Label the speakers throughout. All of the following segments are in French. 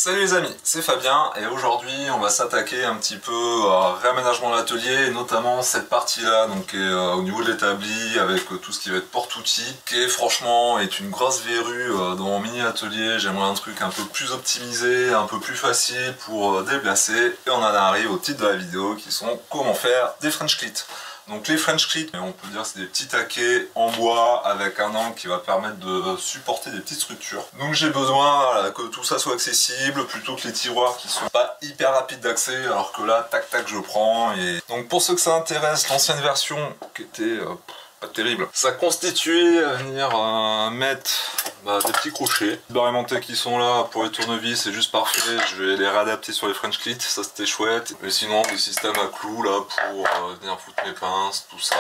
Speaker 1: Salut les amis, c'est Fabien et aujourd'hui on va s'attaquer un petit peu à réaménagement de l'atelier et notamment cette partie là donc au niveau de l'établi avec tout ce qui va être porte-outils qui est franchement une grosse verrue dans mon mini atelier. J'aimerais un truc un peu plus optimisé, un peu plus facile pour déplacer et on en arrive au titre de la vidéo qui sont comment faire des French clits. Donc les French clits, on peut dire c'est des petits taquets en bois avec un angle qui va permettre de supporter des petites structures. Donc j'ai besoin que tout ça soit accessible plutôt que les tiroirs qui sont pas hyper rapides d'accès alors que là tac tac je prends. Et donc pour ceux que ça intéresse, l'ancienne version qui était pas terrible, ça constituait à venir mettre des petits crochets. Les barres aimantées qui sont là pour les tournevis c'est juste parfait, je vais les réadapter sur les French clits, ça c'était chouette. Mais sinon des systèmes à clous là pour venir foutre mes pinces, tout ça.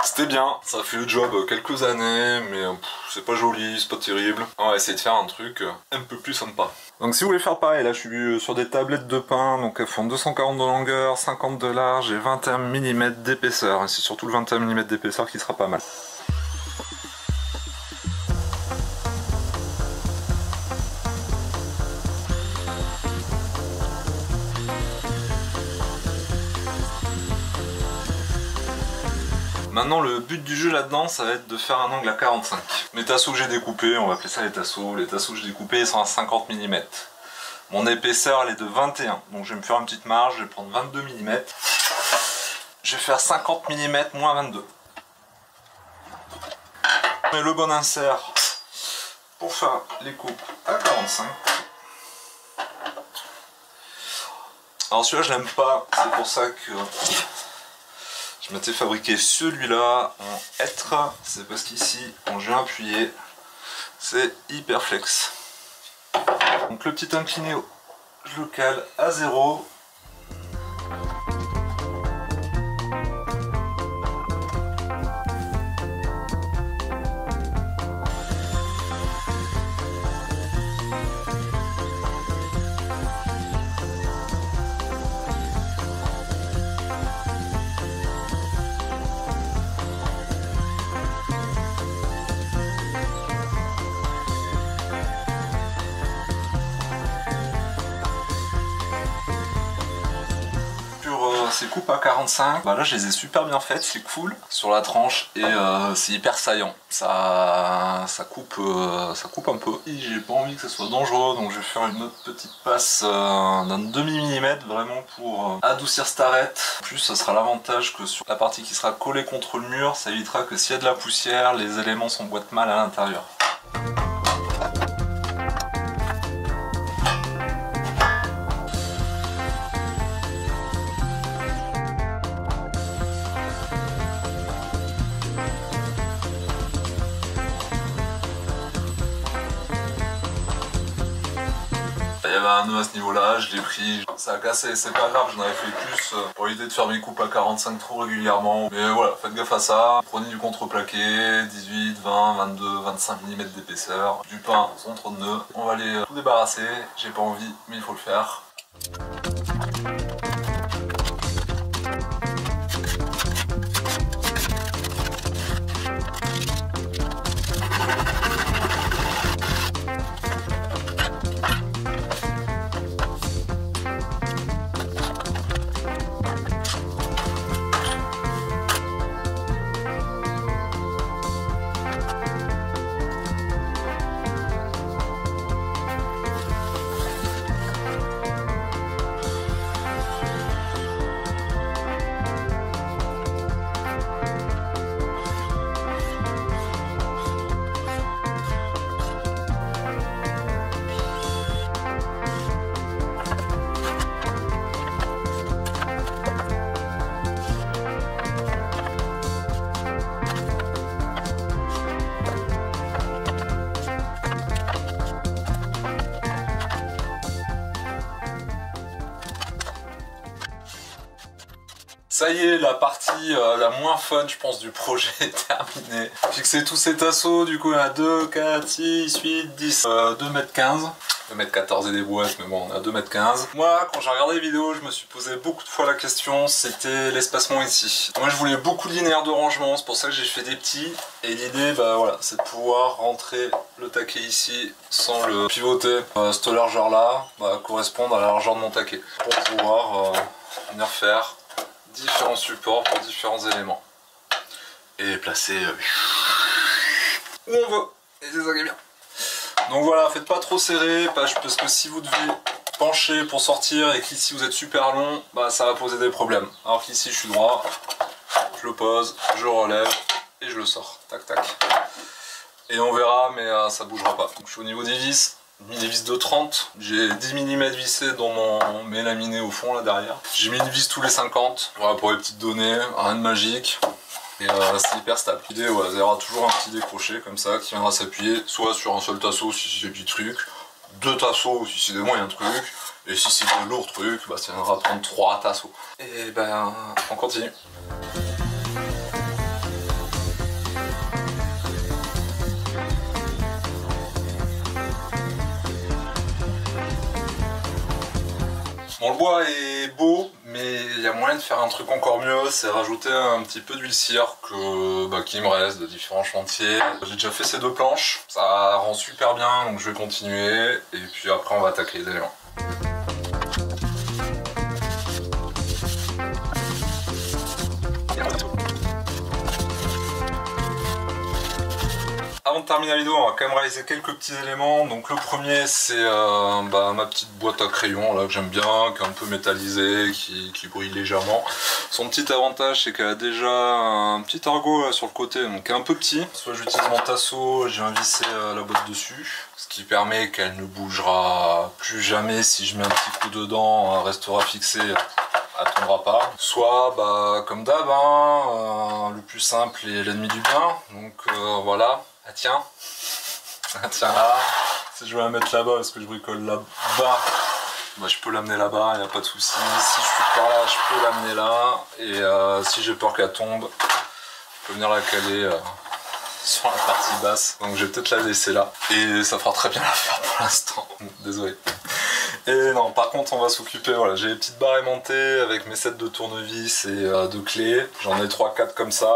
Speaker 1: C'était bien, ça fait le job quelques années mais c'est pas joli, c'est pas terrible. On va essayer de faire un truc un peu plus sympa. Donc si vous voulez faire pareil, là je suis sur des tablettes de pain, donc elles font 240 de longueur, 50 de large et 21 mm d'épaisseur. Et c'est surtout le 21 mm d'épaisseur qui sera pas mal. Maintenant le but du jeu là-dedans ça va être de faire un angle à 45. Mes tasseaux que j'ai découpés, on va appeler ça les tasseaux que j'ai découpés ils sont à 50 mm. Mon épaisseur elle est de 21, donc je vais me faire une petite marge, je vais prendre 22 mm. Je vais faire 50 mm moins 22. Mais le bon insert pour faire les coupes à 45. Alors celui-là je l'aime pas, c'est pour ça que je m'étais fabriqué celui-là en hêtre, c'est parce qu'ici, quand je viens appuyer, c'est hyper flex. Donc le petit incliné, je le cale à 0. Ces coupes à 45, là je les ai super bien faites, c'est cool sur la tranche et c'est hyper saillant, ça coupe un peu et j'ai pas envie que ce soit dangereux donc je vais faire une autre petite passe d'un demi-millimètre vraiment pour adoucir cette arête. En plus ça sera l'avantage que sur la partie qui sera collée contre le mur, ça évitera que s'il y a de la poussière, les éléments s'emboîtent mal à l'intérieur. Il y avait un nœud à ce niveau là, je l'ai pris, ça a cassé, c'est pas grave, j'en avais fait plus pour éviter de faire mes coupes à 45 trop régulièrement. Mais voilà, faites gaffe à ça, prenez du contreplaqué, 18, 20, 22, 25 mm d'épaisseur, du pain sans trop de nœuds. On va aller tout débarrasser, j'ai pas envie mais il faut le faire. Ça y est, la partie la moins fun, je pense, du projet est terminée. Fixer tous ces tasseaux, du coup, il y en a 2, 4, 6, 8, 10, 2,15 m. 2,14 m et des boîtes, mais bon, on est à 2,15 m. Moi, quand j'ai regardé les vidéos, je me suis posé beaucoup de fois la question, c'était l'espacement ici. Moi, je voulais beaucoup de linéaires de rangement, c'est pour ça que j'ai fait des petits. Et l'idée, bah voilà, c'est de pouvoir rentrer le taquet ici sans le pivoter. Cette largeur-là va correspondre à la largeur de mon taquet pour pouvoir venir faire différents supports pour différents éléments. Et les placer où on veut. Et c'est ça qui est bien. Donc voilà, faites pas trop serré, parce que si vous devez pencher pour sortir et qu'ici vous êtes super long, bah ça va poser des problèmes. Alors qu'ici je suis droit, je le pose, je relève et je le sors. Tac tac. Et on verra, mais ça bougera pas. Donc je suis au niveau des vis. J'ai mis des vis de 30, j'ai 10 mm vissés dans mon mélaminé au fond là derrière. J'ai mis une vis tous les 50, voilà, pour les petites données, rien de magique. Et c'est hyper stable. L'idée, voilà, il y aura toujours un petit décroché comme ça qui viendra s'appuyer soit sur un seul tasseau si c'est des petits trucs, deux tasseaux si c'est des moyens trucs, et si c'est de lourds trucs, bah, ça viendra prendre 3 tasseaux. Et ben, on continue. Bon, le bois est beau, mais il y a moyen de faire un truc encore mieux, c'est rajouter un petit peu d'huile cire qui me reste de différents chantiers. J'ai déjà fait ces 2 planches, ça rend super bien, donc je vais continuer, et puis après on va attaquer les éléments. Avant de terminer la vidéo, on va quand même réaliser quelques petits éléments. Donc le premier, c'est ma petite boîte à crayons là que j'aime bien, qui est un peu métallisée, qui brille légèrement. Son petit avantage, c'est qu'elle a déjà un petit argot là, sur le côté, donc qui est un peu petit. Soit j'utilise mon tasseau, j'ai vissé la boîte dessus, ce qui permet qu'elle ne bougera plus jamais. Si je mets un petit coup dedans, elle restera fixée. Elle tombera pas. Soit comme d'hab, le plus simple est l'ennemi du bien. Donc voilà. Ah tiens. Ah tiens là. Si je veux la mettre là-bas, est-ce que je bricole là-bas, bah, je peux l'amener là-bas, il n'y a pas de souci. Si je suis par là, je peux l'amener là. Et si j'ai peur qu'elle tombe, je peux venir la caler sur la partie basse. Donc je vais peut-être la laisser là. Et ça fera très bien l'affaire pour l'instant. Désolé. Et non, par contre on va s'occuper, voilà, j'ai les petites barres aimantées avec mes sets de tournevis et de clés. J'en ai 3-4 comme ça.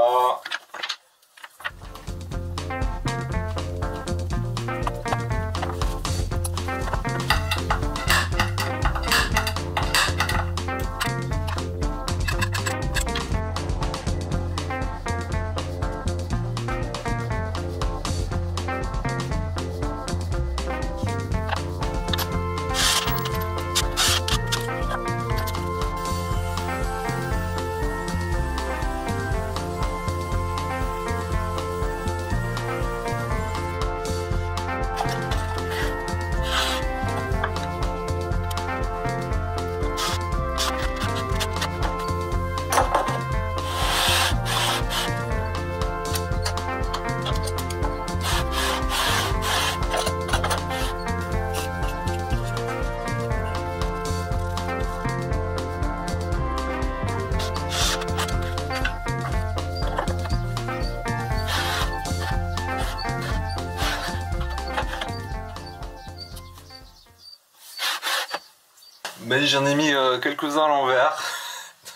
Speaker 1: Mais j'en ai mis quelques-uns à l'envers,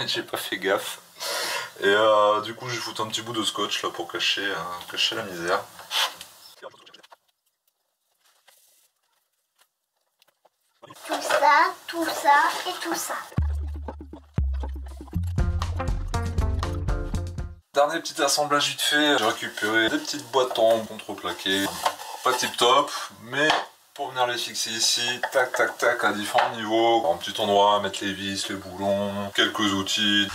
Speaker 1: j'ai pas fait gaffe. Et du coup j'ai foutu un petit bout de scotch là pour cacher la misère.
Speaker 2: Tout ça et tout ça.
Speaker 1: Dernier petit assemblage vite fait, j'ai récupéré des petites boîtes en contreplaqué. Pas tip top, mais pour venir les fixer ici, tac tac tac à différents niveaux. Un petit endroit, mettre les vis, les boulons, quelques outils.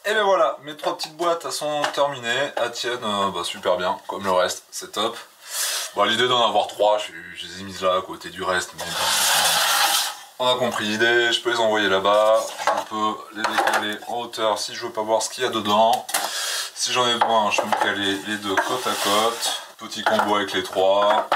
Speaker 1: Et ben voilà, mes 3 petites boîtes elles sont terminées, elles tiennent super bien, comme le reste, c'est top. Bon, l'idée d'en avoir 3, je les ai mises là à côté du reste, mais on a compris l'idée, je peux les envoyer là-bas, je peux les décaler en hauteur si je veux pas voir ce qu'il y a dedans. Si j'en ai besoin, je peux me caler les 2 côte à côte, petit combo avec les 3.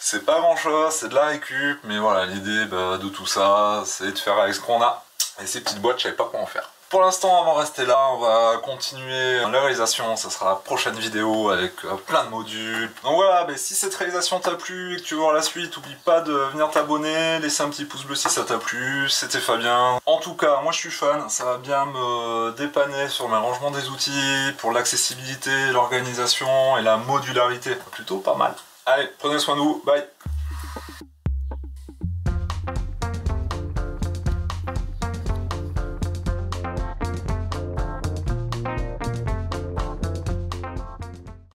Speaker 1: C'est pas grand chose, c'est de la récup, mais voilà, l'idée de tout ça, c'est de faire avec ce qu'on a. Et ces petites boîtes, je savais pas quoi en faire. Pour l'instant, avant de rester là, on va continuer la réalisation, ça sera la prochaine vidéo avec plein de modules. Donc voilà, mais si cette réalisation t'a plu et que tu veux voir la suite, n'oublie pas de venir t'abonner, laisser un petit pouce bleu si ça t'a plu, c'était Fabien. En tout cas, moi je suis fan, ça va bien me dépanner sur le rangement des outils, pour l'accessibilité, l'organisation et la modularité. Plutôt pas mal. Allez, prenez soin de vous, bye.